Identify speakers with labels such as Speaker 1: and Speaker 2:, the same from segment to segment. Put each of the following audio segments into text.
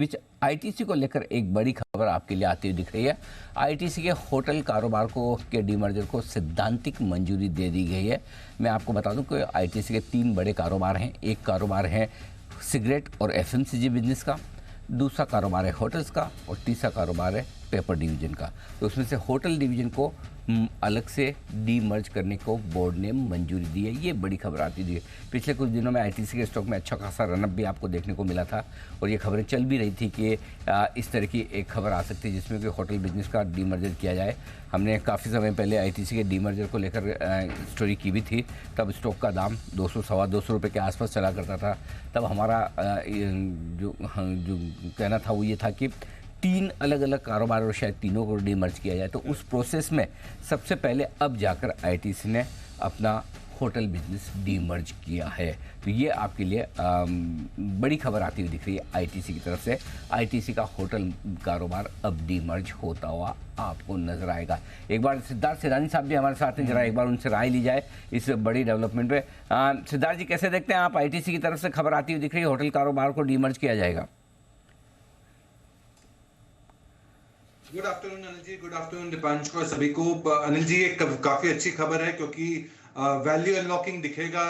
Speaker 1: बीच ITC को लेकर एक बड़ी खबर आपके लिए आती हुई दिख रही है। आईटीसी के होटल कारोबार को के डीमर्जर को सैद्धांतिक मंजूरी दे दी गई है। मैं आपको बता दूं कि आईटीसी के 3 बड़े कारोबार हैं। एक कारोबार है सिगरेट और एफएमसीजी बिजनेस का, दूसरा कारोबार है होटल्स का और तीसरा कारोबार है पेपर डिवीजन का। तो उसमें से होटल डिवीजन को अलग से डीमर्ज करने को बोर्ड ने मंजूरी दी है। ये बड़ी खबर आती थी। पिछले कुछ दिनों में आईटीसी के स्टॉक में अच्छा खासा रनअप भी आपको देखने को मिला था और ये खबरें चल भी रही थी कि इस तरह की एक खबर आ सकती है जिसमें कि होटल बिजनेस का डीमर्जर किया जाए। हमने काफ़ी समय पहले आईटीसी के डीमर्जर को लेकर स्टोरी की भी थी। तब स्टॉक का दाम 200 सवा 200 रुपये के आसपास चला करता था। तब हमारा जो कहना था वो ये था कि 3 अलग अलग कारोबार और शायद तीनों को डीमर्ज किया जाए। तो उस प्रोसेस में सबसे पहले अब जाकर आईटीसी ने अपना होटल बिजनेस डीमर्ज किया है। तो ये आपके लिए बड़ी खबर आती हुई दिख रही है आईटीसी की तरफ से। आईटीसी का होटल कारोबार अब डीमर्ज होता हुआ आपको नजर आएगा। एक बार सिद्धार्थ सिरानी साहब भी हमारे साथ हैं, जरा एक बार उनसे राय ली जाए इस बड़ी डेवलपमेंट पे। सिद्धार्थ जी, कैसे देखते हैं आप? आईटीसी की तरफ से खबर आती हुई दिख रही है होटल कारोबार को डीमर्ज किया जाएगा।
Speaker 2: Good afternoon Anil ji, good afternoon Deepanshu और सभी को। अनिल जी, एक काफी अच्छी खबर है क्योंकि वैल्यू अनलॉकिंग दिखेगा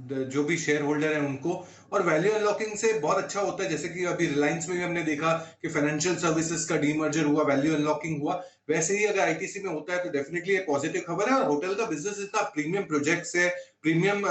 Speaker 2: जो भी शेयर होल्डर है उनको, और वैल्यू अनलॉकिंग से बहुत अच्छा होता है। जैसे कि अभी रिलायंस में भी हमने देखा कि फाइनेंशियल सर्विसेज का डीमर्जर हुआ, वैल्यू अनलॉकिंग हुआ। वैसे ही अगर आईटीसी में होता है तो डेफिनेटली एक पॉजिटिव खबर है। और होटल का बिजनेस इतना प्रीमियम प्रोजेक्ट्स है, प्रीमियम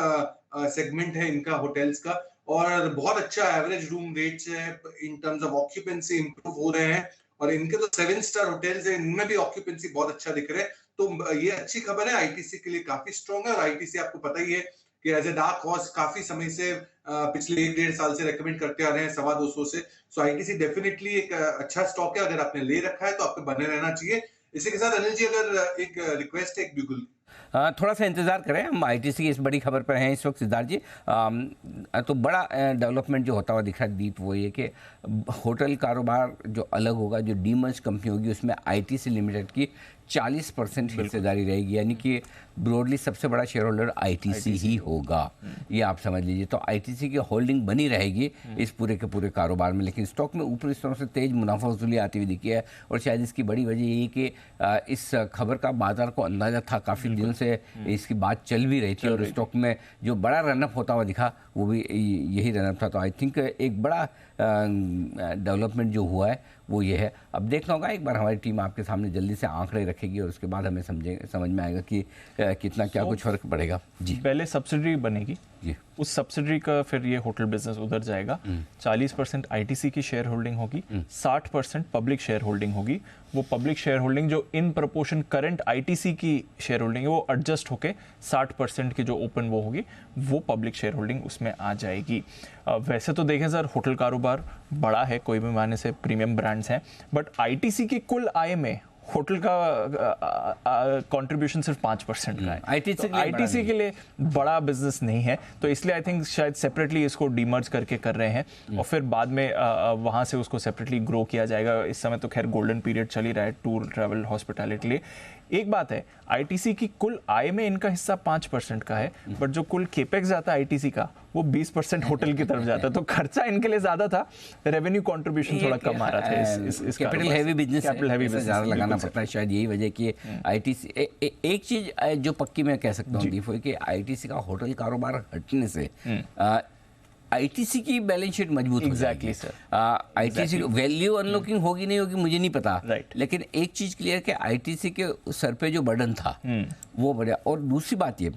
Speaker 2: सेगमेंट है इनका होटल्स का, और बहुत अच्छा एवरेज रूम रेट्स है, in terms of occupancy improve हो रहे हैं। और इनके तो 7 स्टार होटल्स हैं, इनमें भी ऑक्यूपेंसी बहुत अच्छा दिख रहा है। तो ये अच्छी खबर है, आईटीसी के लिए काफी स्ट्रॉन्ग है। और आईटीसी आपको पता ही है कि एज ए डार्क हॉर्स काफी समय से पिछले 1-1.5 साल से रेकमेंड करते आ रहे हैं 250 से। सो आईटीसी डेफिनेटली एक अच्छा स्टॉक है। अगर आपने ले रखा है तो आपको बने रहना चाहिए। इसी के साथ अनिल जी, अगर एक रिक्वेस्ट है, एक बिल्कुल
Speaker 1: थोड़ा सा इंतजार करें, हम आईटीसी की इस बड़ी खबर पर हैं इस वक्त सिद्धार्थ जी। तो बड़ा डेवलपमेंट जो होता हुआ दिख रहा है दीप, वो ये कि होटल कारोबार जो अलग होगा, जो डीमर्ज कंपनी होगी, उसमें आईटीसी लिमिटेड की 40% हिस्सेदारी रहेगी। यानी कि ब्रॉडली सबसे बड़ा शेयर होल्डर आईटीसी ही होगा, ये आप समझ लीजिए। तो आईटीसी की होल्डिंग बनी रहेगी इस पूरे के पूरे कारोबार में। लेकिन स्टॉक में ऊपर इस तरह से तेज मुनाफा वसूली आती हुई दिखी है और शायद इसकी बड़ी वजह यही कि इस खबर का बाजार को अंदाजा था, काफ़ी दिनों से इसकी बात चल भी रही थी और स्टॉक में जो बड़ा रनअप होता हुआ दिखा वो भी यही रनअप था। तो आई थिंक एक बड़ा डेवलपमेंट जो हुआ है वो ये है। अब देखना होगा, एक बार हमारी टीम आपके सामने जल्दी से आंकड़े रखेगी और उसके बाद हमें समझ में आएगा कि कितना क्या कुछ फर्क पड़ेगा। जी,
Speaker 3: पहले सब्सिडरी बनेगी जी, उस सब्सिडरी का फिर ये होटल बिजनेस उधर जाएगा। 40% आईटीसी की शेयर होल्डिंग होगी, 60% पब्लिक शेयर होल्डिंग होगी। वो पब्लिक शेयर होल्डिंग जो इन प्रोपोर्शन करंट आईटीसी की शेयर होल्डिंग है वो एडजस्ट होके 60% की जो ओपन वो होगी वो पब्लिक शेयर होल्डिंग उसमें आ जाएगी। वैसे तो देखें सर, होटल कारोबार बड़ा है, कोई भी मायने से प्रीमियम ब्रांड्स हैं, बट आईटीसी की कुल आय में होटल का कंट्रीब्यूशन सिर्फ 5% का है। आईटीसी के लिए बड़ा बिजनेस नहीं है, तो इसलिए आई थिंक शायद सेपरेटली इसको डीमर्ज करके कर रहे हैं और फिर बाद में वहां से उसको सेपरेटली ग्रो किया जाएगा। इस समय तो खैर गोल्डन पीरियड चल ही रहा है टूर ट्रैवल हॉस्पिटैलिटी के लिए। एक बात है, आईटीसी की कुल आय में इनका हिस्सा 5% का है, बट जो कुल केपेक्स जाता है आईटीसी का वो 20% होटल की तरफ जाता है। तो खर्चा इनके लिए ज्यादा था, रेवेन्यू कंट्रीब्यूशन थोड़ा कम आ रहा था। इस
Speaker 1: कैपिटल हेवी बिजनेस ज्यादा लगाना पड़ता है, शायद यही वजह कि आईटीसी एक चीज जो पक्की मैं कह सकता हूँ कि आईटीसी का होटल कारोबार हटने से आईटीसी की बैलेंस शीट मजबूत हो जाएगी। आईटीसी वैल्यू अनलॉकिंग होगी नहीं होगी मुझे नहीं पता, लेकिन एक चीज क्लियर कि आईटीसी के सर पे जो बर्डन था वो बढ़िया। और दूसरी बात ये,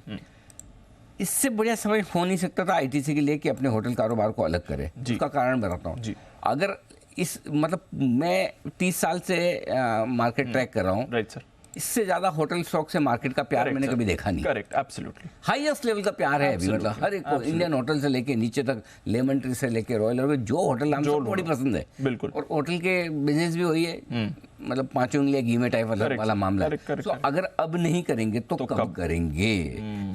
Speaker 1: इससे बढ़िया समय हो नहीं सकता था आईटीसी के लिए कि अपने होटल कारोबार को अलग करे। उसका कारण बताता हूँ। अगर इस मतलब मैं 30 साल से मार्केट ट्रैक कर रहा हूँ, राइट सर, इससे ज्यादा होटल स्टॉक से मार्केट का प्यार मैंने कभी देखा नहीं।
Speaker 3: करेक्ट, एब्सोल्युटली
Speaker 1: हाईएस्ट लेवल का प्यार है अभी, मतलब हर एक को, इंडियन होटल से लेके नीचे तक, लेमन ट्री से लेके रॉयल और जो होटल हमको बड़ी पसंद है।
Speaker 3: बिल्कुल।
Speaker 1: और होटल के बिजनेस भी वही है, मतलब 5 उंगलियां घी में टाइप वाला मामला है। तो अगर अब नहीं करेंगे तो कब करेंगे?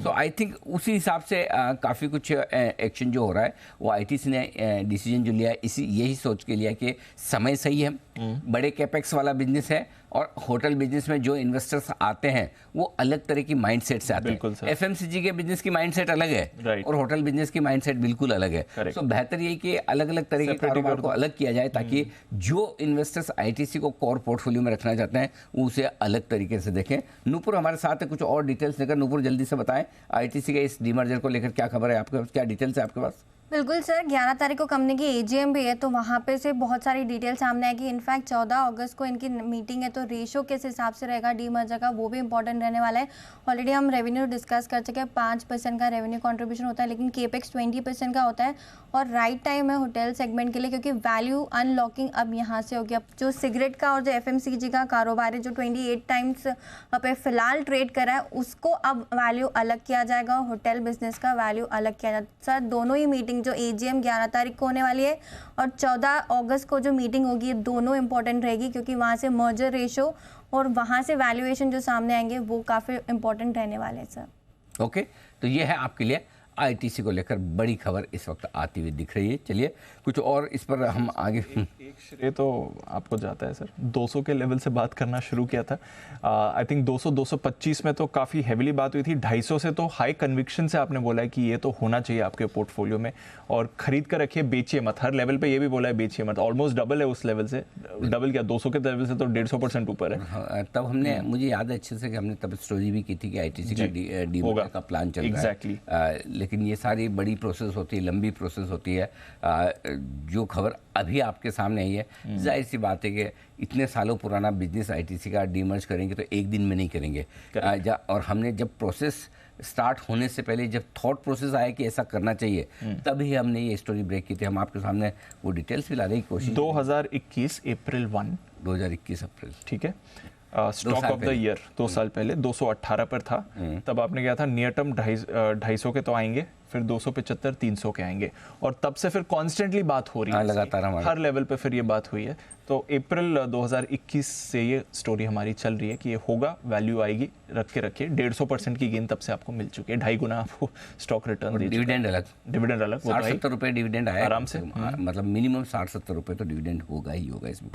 Speaker 1: सो आई थिंक उसी हिसाब से काफी कुछ एक्शन जो हो रहा है वो आईटीसी ने डिसीजन जो लिया है यही सोच के लिया कि समय सही है, बड़े कैपेक्स वाला बिजनेस है और होटल बिजनेस में जो इन्वेस्टर्स आते हैं वो अलग तरह की माइंडसेट से आते
Speaker 3: बिल्कुल
Speaker 1: हैं।
Speaker 3: सर।
Speaker 1: एफएमसीजी के बिजनेस की माइंडसेट अलग है
Speaker 3: Right.
Speaker 1: और होटल बिजनेस की माइंडसेट बिल्कुल अलग है।
Speaker 3: Correct.
Speaker 1: सो बेहतर यही कि अलग अलग तरह के
Speaker 3: Separate ही
Speaker 1: कारोबार
Speaker 3: कर
Speaker 1: को
Speaker 3: दो।
Speaker 1: अलग किया जाए ताकि जो इन्वेस्टर्स आईटीसी को कोर पोर्टफोलियो में रखना चाहते हैं वो उसे अलग तरीके से देखें। नूपुर हमारे साथ है, कुछ और डिटेल्स लेकर। नूपुर जल्दी से बताएं आईटीसी के इस डीमर्जर को लेकर क्या खबर है आपके पास, क्या डिटेल्स है आपके पास?
Speaker 4: बिल्कुल सर, 11 तारीख को कंपनी की एजीएम भी है, तो वहाँ पे से बहुत सारी डिटेल सामने आएगी। इनफैक्ट 14 अगस्त को इनकी मीटिंग है, तो रेशो किस हिसाब से रहेगा डीमर्जर का वो भी इंपॉर्टेंट रहने वाला है। ऑलरेडी हम रेवेन्यू डिस्कस कर चुके हैं, 5% का रेवेन्यू कंट्रीब्यूशन होता है, लेकिन केपेक्स 20% का होता है और राइट टाइम है होटल सेगमेंट के लिए, क्योंकि वैल्यू अनलॉकिंग अब यहाँ से होगी। अब जो सिगरेट का और जो एफएमसीजी का कारोबार है जो 28 टाइम्स पे फिलहाल ट्रेड करा है, उसको अब वैल्यू अलग किया जाएगा और होटल बिजनेस का वैल्यू अलग किया जाएगा। सर दोनों ही मीटिंग जो एजीएम 11 तारीख को होने वाली है और 14 अगस्त को जो मीटिंग होगी, ये दोनों इंपॉर्टेंट रहेगी, क्योंकि वहाँ से मर्जर रेशो और वहाँ से वैल्यूएशन जो सामने आएंगे वो काफ़ी इंपॉर्टेंट रहने वाले हैं सर।
Speaker 1: ओके, तो ये है आपके लिए आईटीसी को लेकर बड़ी खबर इस वक्त आती हुई दिख रही है। चलिए कुछ और इस पर हम आगे।
Speaker 3: एक श्रेय तो आपको जाता है सर, 200 के लेवल से बात करना शुरू किया था। आई थिंक 200-225 में तो काफ़ी हेविली बात हुई थी। 250 से तो हाई कन्विक्शन से आपने बोला है कि ये तो होना चाहिए आपके पोर्टफोलियो में और खरीद कर रखिए, बेचिए मत। हर लेवल पे ये भी बोला है बेचिए मत। ऑलमोस्ट डबल है उस लेवल से, डबल क्या 200 के लेवल से तो 150% ऊपर है।
Speaker 1: हाँ, तब हमने, मुझे याद है अच्छे से कि हमने तब स्टोरी भी की थी कि आईटीसी का डीमर्जर का प्लान चल रहा है। लेकिन ये सारी बड़ी प्रोसेस होती है, लंबी प्रोसेस होती है। जो खबर अभी आपके सामने आई है, जाहिर सी बात है कि इतने सालों पुराना बिजनेस आईटीसी का डीमर्ज करेंगे तो एक दिन में नहीं करेंगे। और हमने जब प्रोसेस स्टार्ट होने से पहले जब थॉट प्रोसेस आया कि ऐसा करना चाहिए, तभी हमने ये स्टोरी ब्रेक की थी। हम आपके सामने वो डिटेल्स भी लाने की कोशिश।
Speaker 3: 2021 अप्रैल 1,
Speaker 1: 2021 अप्रैल,
Speaker 3: ठीक है। स्टॉक ऑफ द ईयर 2 साल पहले 218 पर था। तब आपने कहा था नियर टर्म 250 के तो आएंगे, फिर 275, 300 के आएंगे और तब से फिर कॉन्स्टेंटली बात हो रही है
Speaker 1: लगातार
Speaker 3: हर लेवल पे फिर ये बात हुई है। तो अप्रैल 2021 से ये स्टोरी हमारी चल रही है कि ये होगा, वैल्यू आएगी, रख के रखिए। 150% की गेन तब से आपको मिल चुकी है, 2.5 गुना आपको स्टॉक रिटर्न दे।
Speaker 1: डिविडेंड अलग,
Speaker 3: डिविडेंड अलग,
Speaker 1: 60-70 रुपए डिविडेंड आया
Speaker 3: आराम से।
Speaker 1: मतलब मिनिमम 60-70 रुपए तो डिविडेंड होगा ही होगा इसमें।